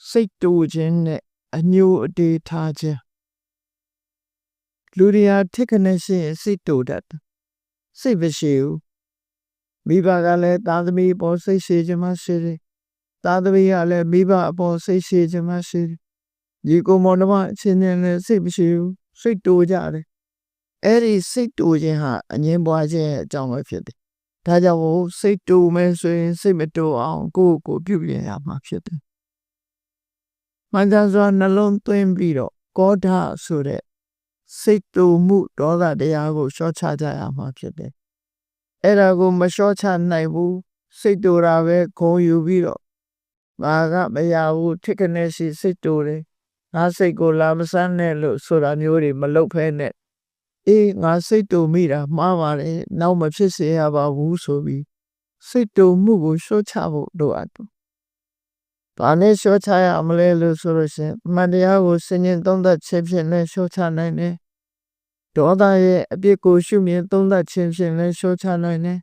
စိတ်တူခြင်းနဲ့အညိုအတေးထားခြင်းလူတွေဟာထိခနဲ့ရှိရင်စိတ်တူတတ်တယ်စိတ်မရှိဘူးမိဘကလည်းသားသမီးပေါ်စိတ်ရှိခြင်းမရှိတယ်သားသမီးကလည်းမိဘအပေါ်စိတ်ရှိခြင်းမရှိတယ်ဒီကိုမောင်နှမအချင်းချင်းလည်းစိတ်မရှိဘူးစိတ်တူကြတယ်အဲ့ဒီစိတ်တူခြင်းဟာအငြင်းပွားခြင်းရဲ့အကြောင်းပဲဖြစ်တယ်ဒါကြောင့်မို့စိတ်တူမယ်ဆိုရင်စိတ်မတူအောင်ကိုယ့်ကိုပြုပြင်ရမှာဖြစ်တယ်မှန်ကန်စွာနှလုံးသွင်းပြီးတော့ကောဓဆိုတဲ့စိတ်တူမှုဒေါသတရားကိုလျှော့ချကြရမှာဖြစ်တယ်အဲ့ဒါကိုမလျှော့ချနိုင်ဘူးစိတ်တူတာပဲဂုဏ်ယူပြီးတော့ငါကမရဘူးထိခနဲ့ရှိစိတ်တူတယ်ငါစိတ်ကိုလာမစမ်းနဲ့လို့ဆိုတာမျိုးတွေမလုပ်ဖဲနဲ့အေးငါစိတ်တူမိတာမှားပါတယ်နောက်မဖြစ်စေရပါဘူးဆိုပြီးစိတ်တူမှုကိုလျှော့ချဖို့လိုအပ်တယ်ဘာနဲ့လျှော့ချရမလဲလို့ဆိုလို့ရှိရင်မှန်တရားကိုစဉ်းကျင်သုံးသပ်ခြင်းဖြင့်လည်းလျှော့ချနိုင်တယ်ဒေါသရဲ့အပြစ်ကိုရှုမြင်သုံးသပ်ခြင်းဖြင့်လည်းလျှော့ချနိုင်တယ်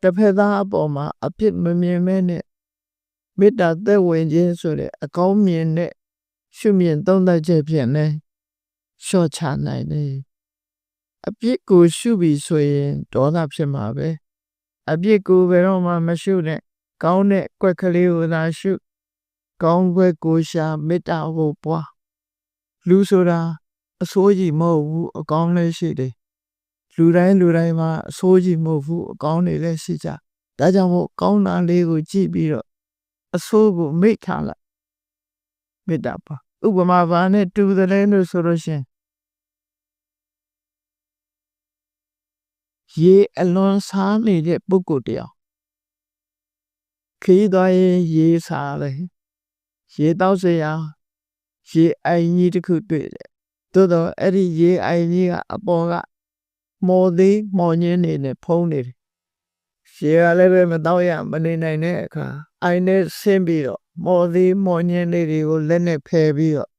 တစ်ဖက်သားအပေါ်မှာအပြစ်မမြင်မဲနဲ့မေတ္တာသက်ဝင်ခြင်းဆိုတဲ့အကောင်းမြင်တဲ့ရှုမြင်သုံးသပ်ခြင်းဖြင့်လည်းလျှော့ချနိုင်တယ်အပြစ်ကိုရှုပြီးဆိုရင်ဒေါသဖြစ်မှာပဲအပြစ်ကိုဘယ်တော့မှမရှုနဲ့ကောင်းတဲ့ကွက်ကလေးကိုသာရှုကောင်းကွက်ကိုရှာမေတ္တာကိုပွားလူဆိုတာအဆိုးကြီးမဟုတ်ဘူးအကောင်းလည်းရှိတယ်လူတိုင်းမှာအဆိုးကြီးမဟုတ်ဘူးအကောင်းတွေလည်းရှိကြဒါကြောင့်မို့ကောင်းတာလေးကိုကြည့်ပြီးတော့အဆိုးကိုမိတ်ထားလိုက်မေတ္တာပါဥပမာဘာနဲ့တူတယ်လဲလို့ဆိုလို့ရှင်ရေအလွန်စားနေတဲ့ပုဂ္ဂိုလ်တယောက်ခီးသွားရင်ရေစားတယ်ရေတောက်စရာရေအိုင်ကြီးတစ်ခုတွေ့တယ်သို့တော့အဲ့ဒီရေအိုင်ကြီးကအပေါ်ကမော်သေးမော်ညင်းနေနဲ့ဖုံးနေတယ်ရေကလည်းပဲမတော့ရမနေနိုင်တဲ့အခါအိုင်နဲ့ဆင်းပြီးတော့မော်သေးမော်ညင်းလေးတွေကိုလက်နဲ့ဖယ်ပြီးတော့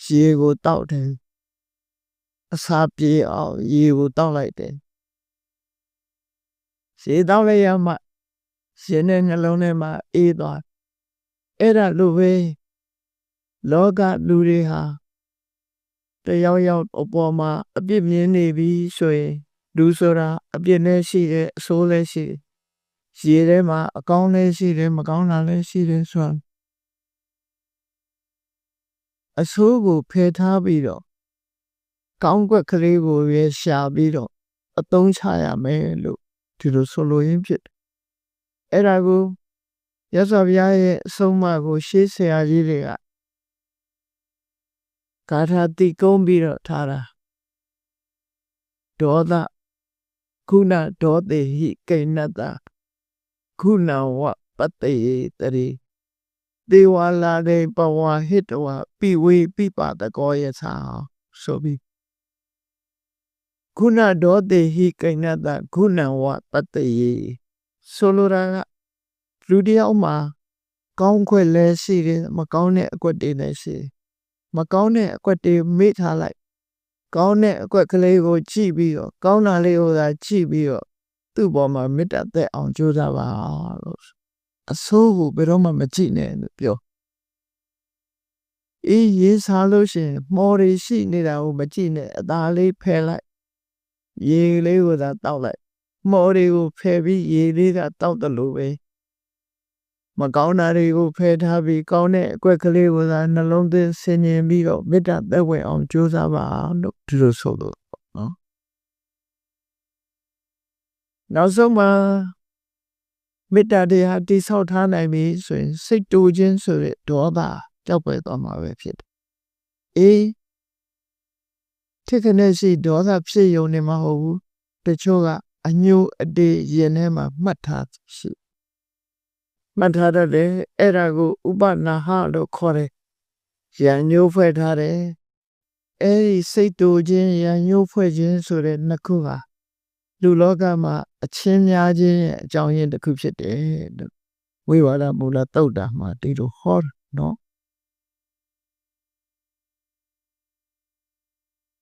ရေကိုတောက်တယ်အစာပြေအောင်ရေကိုတောက်လိုက်တယ်ရေတောက်လိုက်ရမှရှင်တဲ့နှလုံးထဲမှာအေးသွားအဲ့ဒါလိုပဲလောကလူတွေဟာတယောက်အပေါ်မှာအပြစ်မြင်နေပြီဆိုရင်လူဆိုတာအပြစ်လည်းရှိတယ်အဆိုးလည်းရှိတယ်ရေထဲမှာအကောင်းလည်းရှိတယ်မကောင်းတာလည်းရှိတယ်ဆိုတော့အဆိုးကိုဖယ်ထားပြီးတော့ကောင်းကွက်ကလေးကိုရရှာပြီးတော့အသုံးချရမယ်လို့ဒီလိုဆိုလိုရင်းဖြစ်တယ်အဲ့ဒါကိုရသော်ဘုရားရဲ့အဆုံးအမကိုရှေးဆရာကြီးတွေကဂါထာတိကုံးပြီးတော့ထားတာဒေါသခုနဒေါသေဟိကိဏတ္တခုနဝပတ္တေတရိဒေဝလာဒေပဝါဟိတဝပိဝေပိပတကောယသာဆိုပြီးခုနဒေါသေဟိကိဏတ္တခုနဝပတ္တေဆိုလိုတာကလူတယောက်မှာကောင်းခွက်လည်းရှိတယ်မကောင်းတဲ့အကွက်တွေလည်းရှိတယ်မကောင်းတဲ့အကွက်တွေမေ့ထားလိုက်ကောင်းတဲ့အကွက်ကလေးကိုကြည့်ပြီးတော့ကောင်းတာလေးကိုသာကြည့်ပြီးတော့သူ့ပေါ်မှာမေတ္တာသက်အောင်ကြိုးစားပါလို့အဆိုးကိုဘယ်တော့မှမကြည့်နဲ့လို့ပြောအေးရေးစားလို့ရှိရင်မော်ရီရှိနေတာကိုမကြည့်နဲ့အသာလေးဖယ်လိုက်ရေလေးကိုသာတောက်လိုက်မော်ရီကိုဖယ်ပြီးရေလေးကတောက်တယ်လို့ပဲမကောင်းတာတွေကိုဖယ်ထားပြီးကောင်းတဲ့အကွက်ကလေးကိုသာနှလုံးသွင်းဆင်ခြင်ပြီးတော့မေတ္တာသက်ဝင်အောင်ကြိုးစားပါလို့ဒီလိုဆိုလို့နော်နောက်ဆုံးမှာမေတ္တာတရားတိဆောက်ထားနိုင်ပြီဆိုရင်စိတ်တူခြင်းဆိုတဲ့ဒေါသကြောက်ပဲသွားမှာပဲဖြစ်တယ်အေးထိခနဲ့ရှိဒေါသဖြစ်ယုံနေမှာမဟုတ်ဘူးတချို့ကအညိုအတေးရင်ထဲမှာမှတ်ထားရှိမှတ်ထားတဲ့အဲ့ဒါကိုဥပနာဟလို့ခေါ်တယ်ရံညိုးဖွဲ့ထားတယ်အဲ့ဒီစိတ်တူခြင်းရံညိုးဖွဲ့ခြင်းဆိုတဲ့နှစ်ခုဟာလူလောကမှာအချင်းများခြင်းရဲ့အကြောင်းရင်းတစ်ခုဖြစ်တယ်လို့ဝိဝါဒမူလသုတ်တာမှာဒီလိုဟောနော်